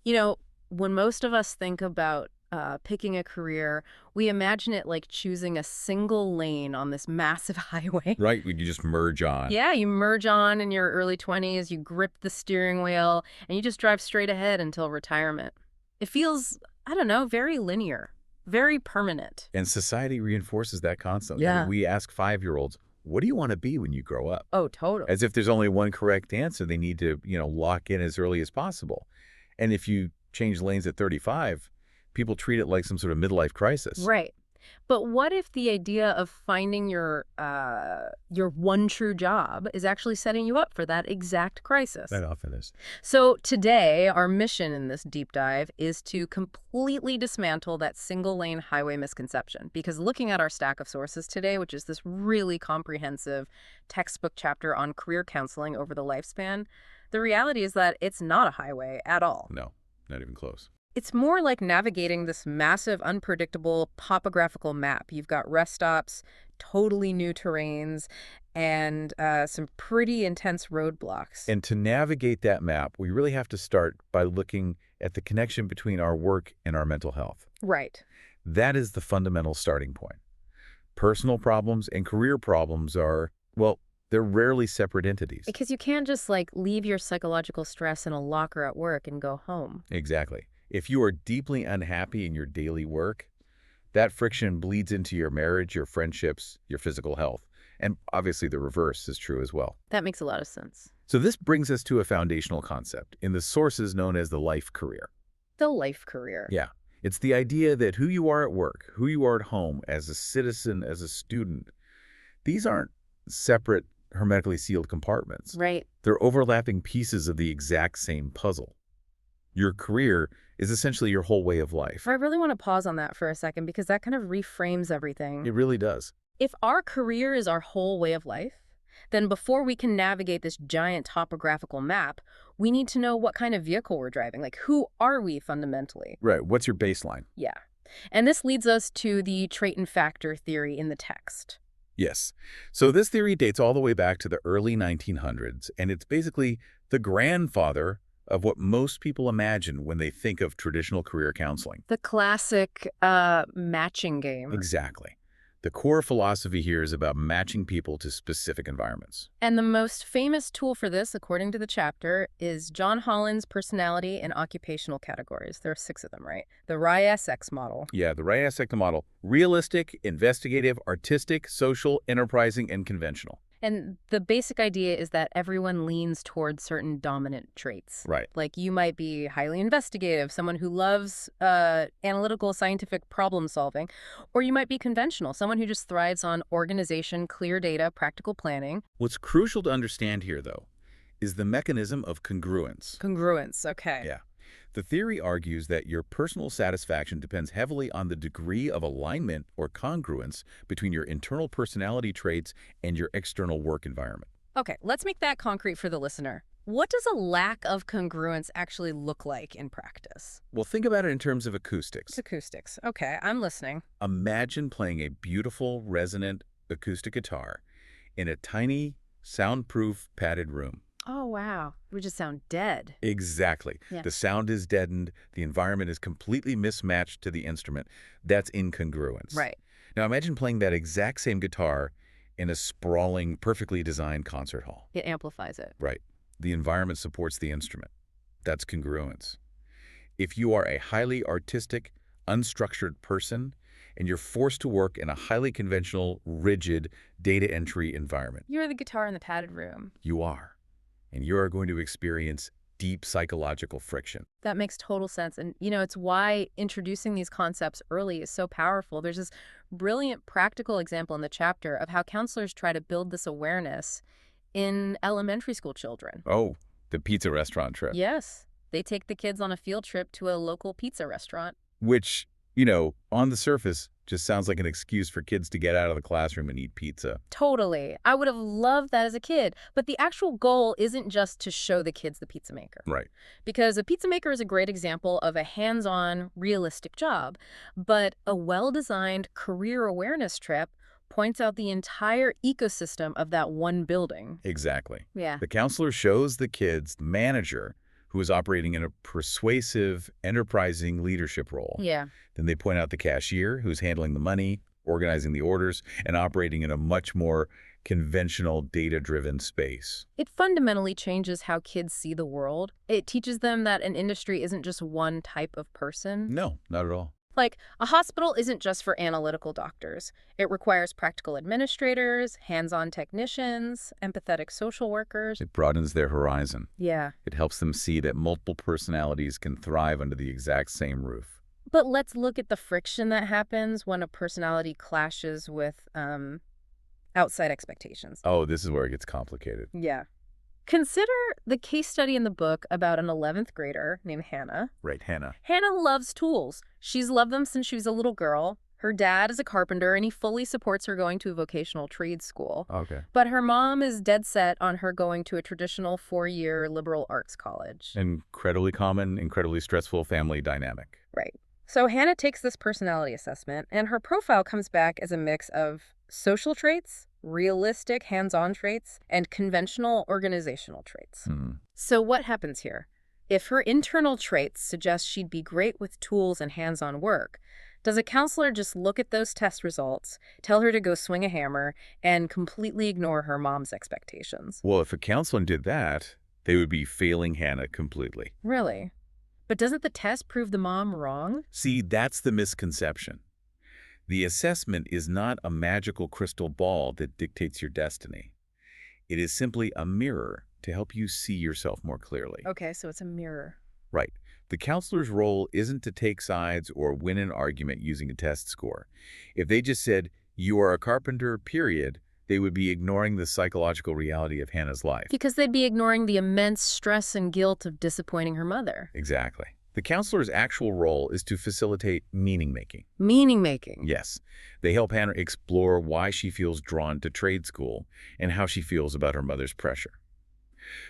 You know, when most of us think about picking a career, we imagine it like choosing a single lane on this massive highway. Right, when you just merge on. Yeah, you merge on in your early 20s, you grip the steering wheel, and you just drive straight ahead until retirement. It feels, I don't know, very linear, very permanent. And society reinforces that constantly. I mean, Yeah. we ask 5-year-olds, what do you want to be when you grow up? Oh, totally. As if there's only one correct answer they need to, lock in as early as possible. And if you change lanes at 35, people treat it like some sort of midlife crisis. Right. But what if the idea of finding your one true job is actually setting you up for that exact crisis? That often is. So today, our mission in this deep dive is to completely dismantle that single lane highway misconception. Because looking at our stack of sources today, which is this really comprehensive textbook chapter on career counseling over the lifespan, the reality is that it's not a highway at all. No, not even close. It's more like navigating this massive, unpredictable topographical map. You've got rest stops, totally new terrains, and some pretty intense roadblocks. And to navigate that map, we really have to start by looking at the connection between our work and our mental health. Right. That is the fundamental starting point. Personal problems and career problems are, well, they're rarely separate entities. Because you can't just like leave your psychological stress in a locker at work and go home. Exactly. If you are deeply unhappy in your daily work, that friction bleeds into your marriage, your friendships, your physical health. And obviously the reverse is true as well. That makes a lot of sense. So this brings us to a foundational concept in the sources known as the life career. The life career. Yeah. It's the idea that who you are at work, who you are at home, as a citizen, as a student, these aren't separate, hermetically sealed compartments. Right. They're overlapping pieces of the exact same puzzle. Your career is essentially your whole way of life. I really want to pause on that for a second because that kind of reframes everything. It really does. If our career is our whole way of life, then before we can navigate this giant topographical map, we need to know what kind of vehicle we're driving. Like, who are we fundamentally? Right. What's your baseline? Yeah. And this leads us to the trait and factor theory in the text. Yes. So this theory dates all the way back to the early 1900s, and it's basically the grandfather of what most people imagine when they think of traditional career counseling. The classic matching game. Exactly. The core philosophy here is about matching people to specific environments. And the most famous tool for this, according to the chapter, is John Holland's personality and occupational categories. There are 6 of them, right? The RISX model. Yeah, the RISX model. Realistic, investigative, artistic, social, enterprising, and conventional. And the basic idea is that everyone leans towards certain dominant traits. Right. Like you might be highly investigative, someone who loves analytical, scientific problem solving, or you might be conventional, someone who just thrives on organization, clear data, practical planning. What's crucial to understand here, though, is the mechanism of congruence. Congruence, okay. Yeah. The theory argues that your personal satisfaction depends heavily on the degree of alignment or congruence between your internal personality traits and your external work environment. Okay, let's make that concrete for the listener. What does a lack of congruence actually look like in practice? Well, think about it in terms of acoustics. Acoustics. Okay, I'm listening. Imagine playing a beautiful, resonant acoustic guitar in a tiny, soundproof, padded room. Oh, wow. We just sound dead. Exactly. Yeah. The sound is deadened. The environment is completely mismatched to the instrument. That's incongruence. Right. Now imagine playing that exact same guitar in a sprawling, perfectly designed concert hall. It amplifies it. Right. The environment supports the instrument. That's congruence. If you are a highly artistic, unstructured person, and you're forced to work in a highly conventional, rigid data entry environment, You're the guitar in the padded room. you are. And you are going to experience deep psychological friction. That makes total sense. And, it's why introducing these concepts early is so powerful. There's this brilliant practical example in the chapter of how counselors try to build this awareness in elementary school children. Oh, the pizza restaurant trip. Yes. They take the kids on a field trip to a local pizza restaurant. Which, on the surface, just sounds like an excuse for kids to get out of the classroom and eat pizza. Totally. I would have loved that as a kid. But the actual goal isn't just to show the kids the pizza maker. Right. Because a pizza maker is a great example of a hands-on, realistic job. But a well-designed career awareness trip points out the entire ecosystem of that one building. Exactly. Yeah. The counselor shows the kids the manager who is operating in a persuasive, enterprising leadership role. Yeah. Then they point out the cashier, who's handling the money, organizing the orders, and operating in a much more conventional, data-driven space. It fundamentally changes how kids see the world. It teaches them that an industry isn't just one type of person. No, not at all. Like, a hospital isn't just for analytical doctors. It requires practical administrators, hands-on technicians, empathetic social workers. It broadens their horizon. Yeah. It helps them see that multiple personalities can thrive under the exact same roof. But let's look at the friction that happens when a personality clashes with outside expectations. Oh, this is where it gets complicated. Yeah. Consider the case study in the book about an 11th grader named Hannah. Right, Hannah. Hannah loves tools. She's loved them since she was a little girl. Her dad is a carpenter, and he fully supports her going to a vocational trade school. Okay. But her mom is dead set on her going to a traditional 4-year liberal arts college. Incredibly common, incredibly stressful family dynamic. Right. So Hannah takes this personality assessment, and her profile comes back as a mix of social traits, realistic hands-on traits, and conventional organizational traits. So what happens here? If her internal traits suggest she'd be great with tools and hands-on work, does a counselor just look at those test results, tell her to go swing a hammer, and completely ignore her mom's expectations? Well, if a counselor did that, they would be failing Hannah completely. Really? But doesn't the test prove the mom wrong? See, that's the misconception. The assessment is not a magical crystal ball that dictates your destiny. It is simply a mirror to help you see yourself more clearly. Okay, so it's a mirror. Right. The counselor's role isn't to take sides or win an argument using a test score. If they just said, "You are a carpenter, period," they would be ignoring the psychological reality of Hannah's life. Because they'd be ignoring the immense stress and guilt of disappointing her mother. Exactly. The counselor's actual role is to facilitate meaning-making. Meaning-making. Yes. They help Hannah explore why she feels drawn to trade school and how she feels about her mother's pressure.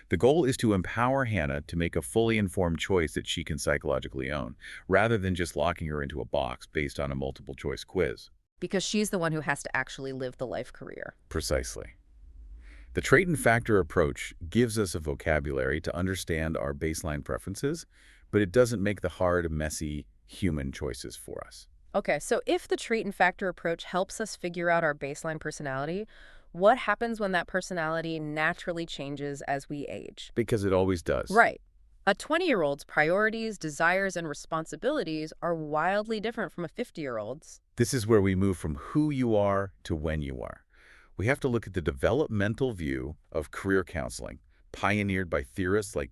The goal is to empower Hannah to make a fully informed choice that she can psychologically own, rather than just locking her into a box based on a multiple-choice quiz. Because she's the one who has to actually live the life career. Precisely. The trait and factor approach gives us a vocabulary to understand our baseline preferences, but it doesn't make the hard, messy, human choices for us. Okay, so if the trait and factor approach helps us figure out our baseline personality, what happens when that personality naturally changes as we age? Because it always does. Right. A 20-year-old's priorities, desires, and responsibilities are wildly different from a 50-year-old's. This is where we move from who you are to when you are. We have to look at the developmental view of career counseling, pioneered by theorists like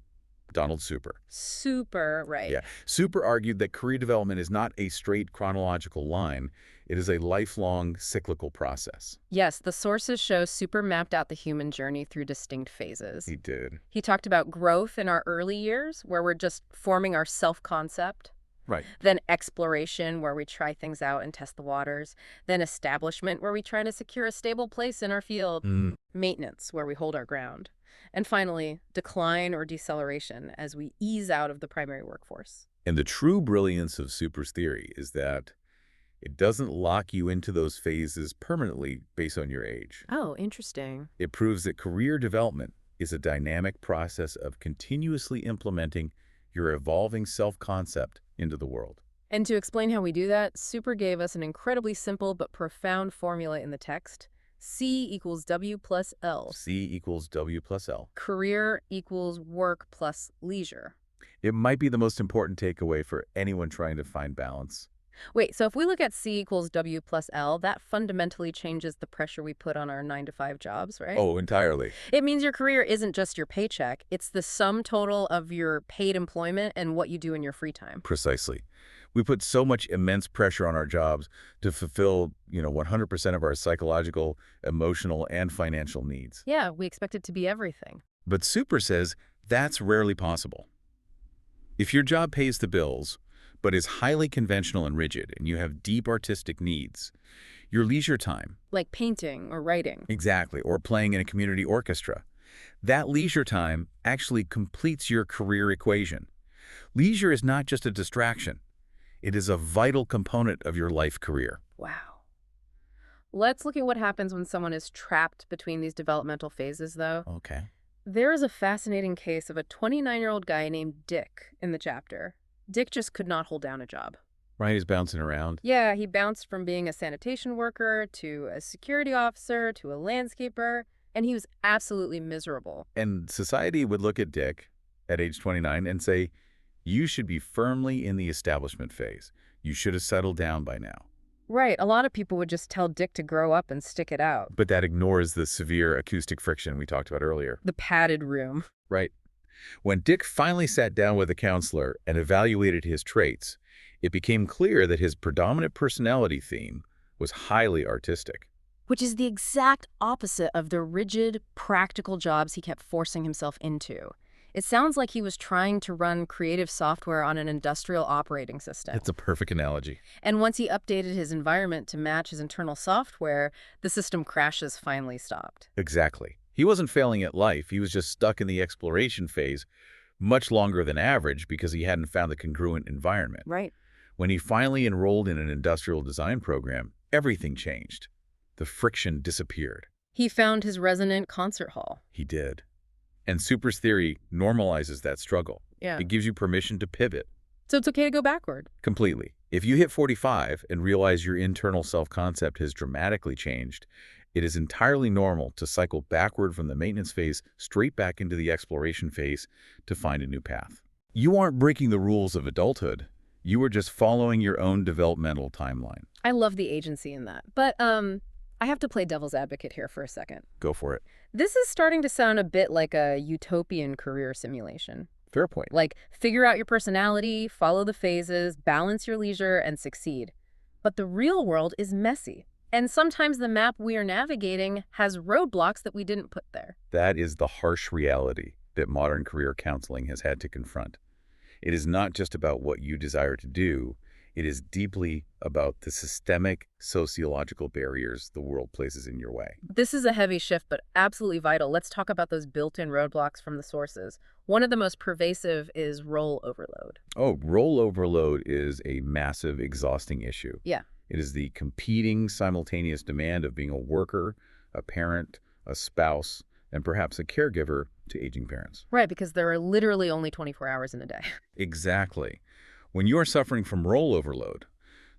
Donald Super. Super, right. Yeah. Super argued that career development is not a straight chronological line. It is a lifelong cyclical process. Yes, the sources show Super mapped out the human journey through distinct phases. He did. He talked about growth in our early years, where we're just forming our self-concept. Right. Then exploration, where we try things out and test the waters. Then establishment, where we try to secure a stable place in our field. Maintenance, where we hold our ground. And finally, decline or deceleration as we ease out of the primary workforce. And the true brilliance of Super's theory is that it doesn't lock you into those phases permanently based on your age. Oh, interesting. It proves that career development is a dynamic process of continuously implementing your evolving self-concept into the world. And to explain how we do that, Super gave us an incredibly simple but profound formula in the text. C equals W plus L. C equals W plus L. Career equals work plus leisure. It might be the most important takeaway for anyone trying to find balance. Wait, so if we look at C equals W plus L, that fundamentally changes the pressure we put on our 9-to-5 jobs, right? Oh, entirely. It means your career isn't just your paycheck. It's the sum total of your paid employment and what you do in your free time. Precisely. We put so much immense pressure on our jobs to fulfill, 100% of our psychological, emotional, and financial needs. Yeah, we expect it to be everything. But Super says that's rarely possible. If your job pays the bills, but is highly conventional and rigid, and you have deep artistic needs, your leisure time— like painting or writing. Exactly, or playing in a community orchestra— that leisure time actually completes your career equation. Leisure is not just a distraction. It is a vital component of your life career. Wow. Let's look at what happens when someone is trapped between these developmental phases, though. Okay. There is a fascinating case of a 29-year-old guy named Dick in the chapter. Dick just could not hold down a job. Right, he's bouncing around. Yeah, he bounced from being a sanitation worker to a security officer to a landscaper, and he was absolutely miserable. And society would look at Dick at age 29 and say, you should be firmly in the establishment phase. You should have settled down by now. Right, a lot of people would just tell Dick to grow up and stick it out. But that ignores the severe acoustic friction we talked about earlier. The padded room. Right. When Dick finally sat down with a counselor and evaluated his traits, it became clear that his predominant personality theme was highly artistic. Which is the exact opposite of the rigid, practical jobs he kept forcing himself into. It sounds like he was trying to run creative software on an industrial operating system. That's a perfect analogy. And once he updated his environment to match his internal software, the system crashes finally stopped. Exactly. He wasn't failing at life. He was just stuck in the exploration phase much longer than average because he hadn't found the congruent environment. Right. When he finally enrolled in an industrial design program, everything changed. The friction disappeared. He found his resonant concert hall. He did. And Super's theory normalizes that struggle. Yeah. It gives you permission to pivot. So it's okay to go backward. Completely. If you hit 45 and realize your internal self-concept has dramatically changed, it is entirely normal to cycle backward from the maintenance phase straight back into the exploration phase to find a new path. You aren't breaking the rules of adulthood. You are just following your own developmental timeline. I love the agency in that. But I have to play devil's advocate here for a second. Go for it. This is starting to sound a bit like a utopian career simulation. Fair point. Like, figure out your personality, follow the phases, balance your leisure, and succeed. But the real world is messy. And sometimes the map we are navigating has roadblocks that we didn't put there. That is the harsh reality that modern career counseling has had to confront. It is not just about what you desire to do. It is deeply about the systemic sociological barriers the world places in your way. This is a heavy shift, but absolutely vital. Let's talk about those built-in roadblocks from the sources. One of the most pervasive is role overload. Oh, role overload is a massive, exhausting issue. Yeah. It is the competing, simultaneous demand of being a worker, a parent, a spouse, and perhaps a caregiver to aging parents. Right, because there are literally only 24 hours in a day. Exactly. When you are suffering from role overload,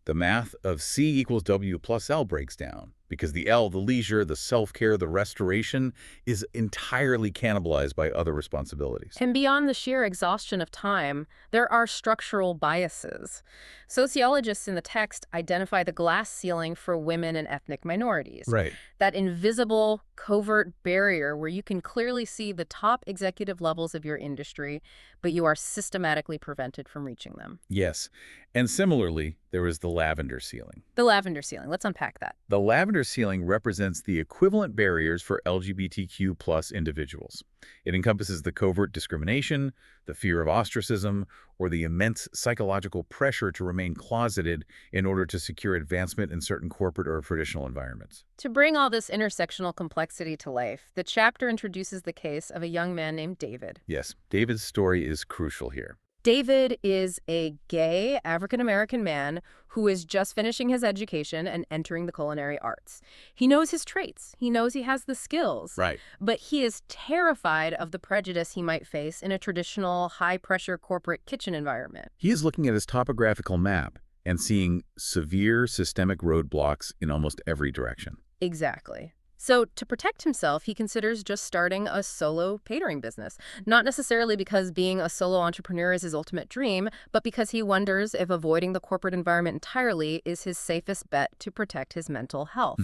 the math of C equals W plus L breaks down because the L, the leisure, the self-care, the restoration, is entirely cannibalized by other responsibilities. And beyond the sheer exhaustion of time, there are structural biases. Sociologists in the text identify the glass ceiling for women and ethnic minorities. Right. That invisible, covert barrier where you can clearly see the top executive levels of your industry, but you are systematically prevented from reaching them. Yes. And similarly, there is the lavender ceiling. The lavender ceiling. Let's unpack that. The lavender ceiling represents the equivalent barriers for LGBTQ plus individuals. It encompasses the covert discrimination, the fear of ostracism, or the immense psychological pressure to remain closeted in order to secure advancement in certain corporate or traditional environments. To bring all this intersectional complexity to life, the chapter introduces the case of a young man named David. Yes, David's story is crucial here. David is a gay African-American man who is just finishing his education and entering the culinary arts. He knows his traits. He knows he has the skills. Right. But he is terrified of the prejudice he might face in a traditional, high-pressure corporate kitchen environment. He is looking at his topographical map and seeing severe systemic roadblocks in almost every direction. Exactly. So to protect himself, he considers just starting a solo catering business. Not necessarily because being a solo entrepreneur is his ultimate dream, but because he wonders if avoiding the corporate environment entirely is his safest bet to protect his mental health.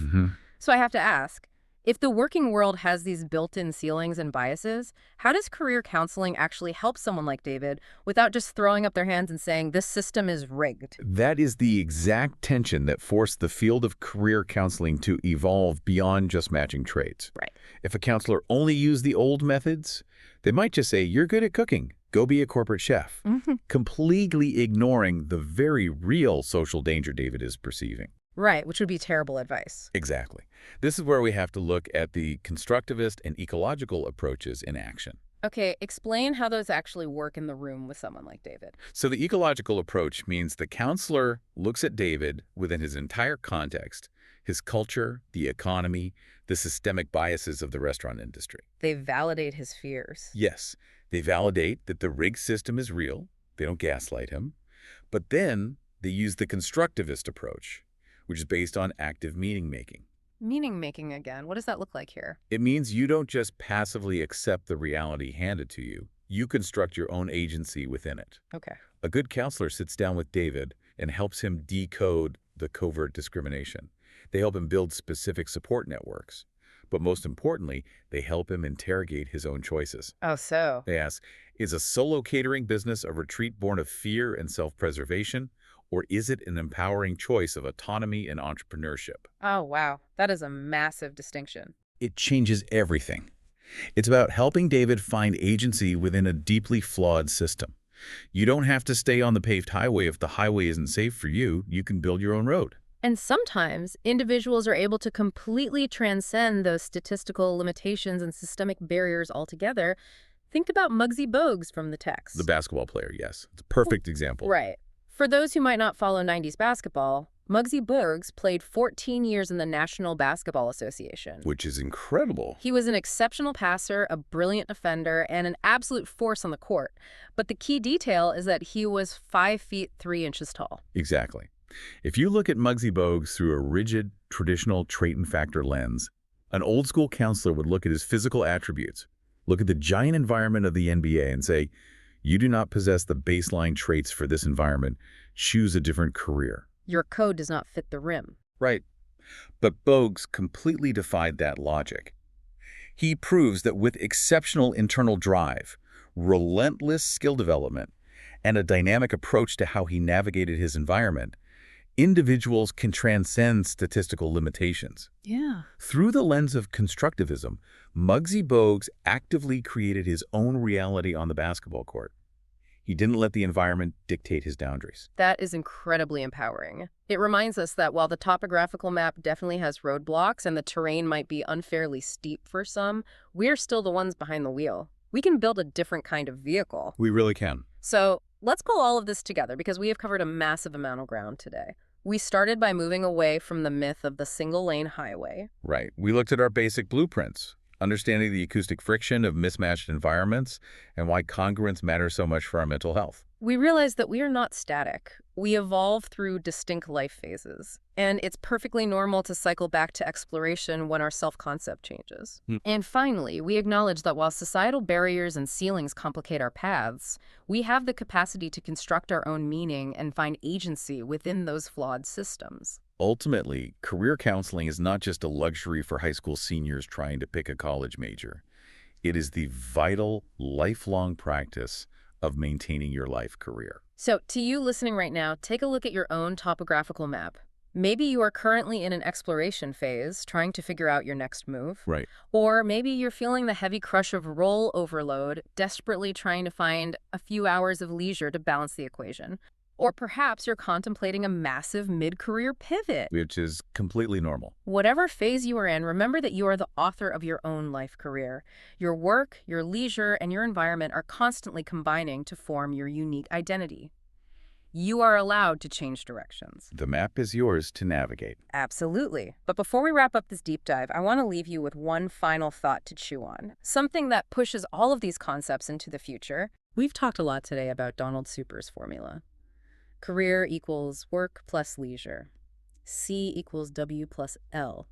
So I have to ask, if the working world has these built-in ceilings and biases, how does career counseling actually help someone like David without just throwing up their hands and saying, this system is rigged? That is the exact tension that forced the field of career counseling to evolve beyond just matching traits. Right. If a counselor only used the old methods, they might just say, you're good at cooking, go be a corporate chef, completely ignoring the very real social danger David is perceiving. Right, which would be terrible advice. Exactly. This is where we have to look at the constructivist and ecological approaches in action. Okay, explain how those actually work in the room with someone like David. So the ecological approach means the counselor looks at David within his entire context, his culture, the economy, the systemic biases of the restaurant industry. They validate his fears. Yes, they validate that the rigged system is real. They don't gaslight him. But then they use the constructivist approach, which is based on active meaning-making. Meaning making again. What does that look like here? It means you don't just passively accept the reality handed to you. You construct your own agency within it. Okay. A good counselor sits down with David and helps him decode the covert discrimination. They help him build specific support networks. But most importantly, they help him interrogate his own choices. Oh, so. They ask, is a solo catering business a retreat born of fear and self-preservation, or is it an empowering choice of autonomy and entrepreneurship? Oh, wow. That is a massive distinction. It changes everything. It's about helping David find agency within a deeply flawed system. You don't have to stay on the paved highway if the highway isn't safe for you. You can build your own road. And sometimes individuals are able to completely transcend those statistical limitations and systemic barriers altogether. Think about Muggsy Bogues from the text. The basketball player, yes. It's a perfect example. Right. For those who might not follow 90s basketball, Muggsy Bogues played 14 years in the National Basketball Association. Which is incredible. He was an exceptional passer, a brilliant defender, and an absolute force on the court. But the key detail is that he was 5 feet 3 inches tall. Exactly. If you look at Muggsy Bogues through a rigid, traditional trait and factor lens, an old-school counselor would look at his physical attributes, look at the giant environment of the NBA and say, you do not possess the baseline traits for this environment. Choose a different career. Your code does not fit the rim. Right. But Bogues completely defied that logic. He proves that with exceptional internal drive, relentless skill development, and a dynamic approach to how he navigated his environment, individuals can transcend statistical limitations. Yeah. Through the lens of constructivism, Muggsy Bogues actively created his own reality on the basketball court. He didn't let the environment dictate his boundaries. That is incredibly empowering. It reminds us that while the topographical map definitely has roadblocks and the terrain might be unfairly steep for some, we're still the ones behind the wheel. We can build a different kind of vehicle. We really can. So let's pull all of this together because we have covered a massive amount of ground today. We started by moving away from the myth of the single-lane highway. Right. We looked at our basic blueprints, understanding the acoustic friction of mismatched environments and why congruence matters so much for our mental health. We realized that we are not static. We evolve through distinct life phases. And it's perfectly normal to cycle back to exploration when our self-concept changes. And finally, we acknowledge that while societal barriers and ceilings complicate our paths, we have the capacity to construct our own meaning and find agency within those flawed systems. Ultimately, career counseling is not just a luxury for high school seniors trying to pick a college major. It is the vital, lifelong practice of maintaining your life career. So, to you listening right now, take a look at your own topographical map. Maybe you are currently in an exploration phase, trying to figure out your next move. Right. Or maybe you're feeling the heavy crush of role overload, desperately trying to find a few hours of leisure to balance the equation. Or perhaps you're contemplating a massive mid-career pivot. Which is completely normal. Whatever phase you are in, remember that you are the author of your own life career. Your work, your leisure, and your environment are constantly combining to form your unique identity. You are allowed to change directions. The map is yours to navigate. Absolutely. But before we wrap up this deep dive, I want to leave you with one final thought to chew on. Something that pushes all of these concepts into the future. We've talked a lot today about Donald Super's formula. Career equals work plus leisure. C equals W plus L.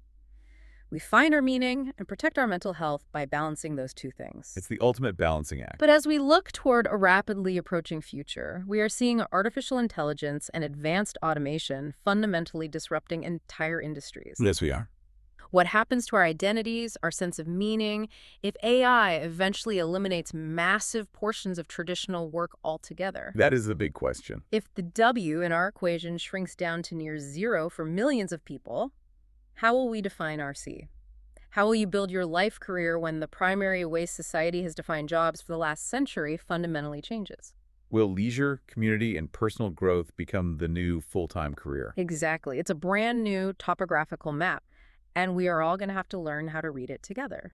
We find our meaning and protect our mental health by balancing those two things. It's the ultimate balancing act. But as we look toward a rapidly approaching future, we are seeing artificial intelligence and advanced automation fundamentally disrupting entire industries. Yes, we are. What happens to our identities, our sense of meaning, if AI eventually eliminates massive portions of traditional work altogether? That is the big question. If the W in our equation shrinks down to near zero for millions of people, how will we define our C? How will you build your life career when the primary way society has defined jobs for the last century fundamentally changes? Will leisure, community, and personal growth become the new full-time career? Exactly. It's a brand new topographical map, and we are all going to have to learn how to read it together.